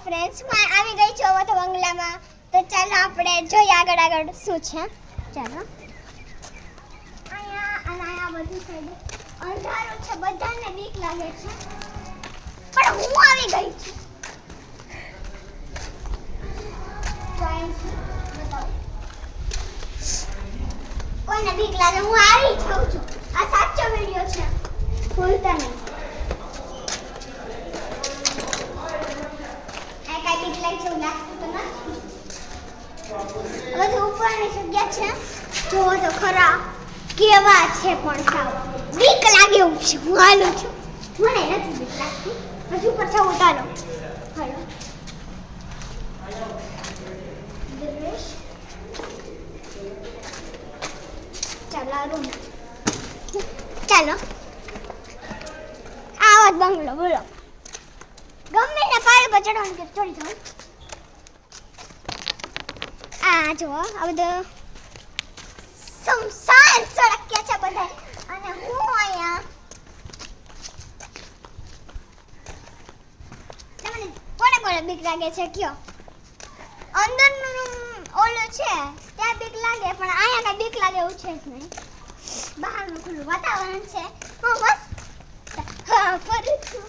Friends હું આવી ગઈ છું હવે તો બંગલામાં. તો ચાલો આપણે જોઈએ આગળ શું છે. ચાલો અહીંયા બધી સાઈડે અંધારું છે, બધાને બીક લાગે છે, પણ હું આવી ગઈ છું. કોઈને બીક લાગે હું આવી જાઉં છું. આ સાચો વિડિયો છે, ભૂલતા નહીં. આ કઈ બીક લાગે એવું લાગતું તો નથી. હવે તો ઉપરની જગ્યા છે, જોવો તો ખરા કેવા છે, પણ સાવ બીક લાગે એવું છે. હું હાલું છું, મને નથી બીક લાગતી. હજુ પર જવું ચાલો. હાલો ચાલો આવો બંગલો. બોલો ગમે ને પાડે પર ચડવાનું કે ચડી જાવ. આ જો આ બધું સંસાર સડક્યા છે બધા. અને હું અહીંયા તમને કોને બીક લાગે છે કયો? અંદરનું ઓલું છે ત્યાં બીક લાગે, પણ અહીંયા કઈ બીક લાગે એવું છે જ નહીં. બહારનું ખુલ્લું વાતાવરણ છે. હું બસ ફરું છું.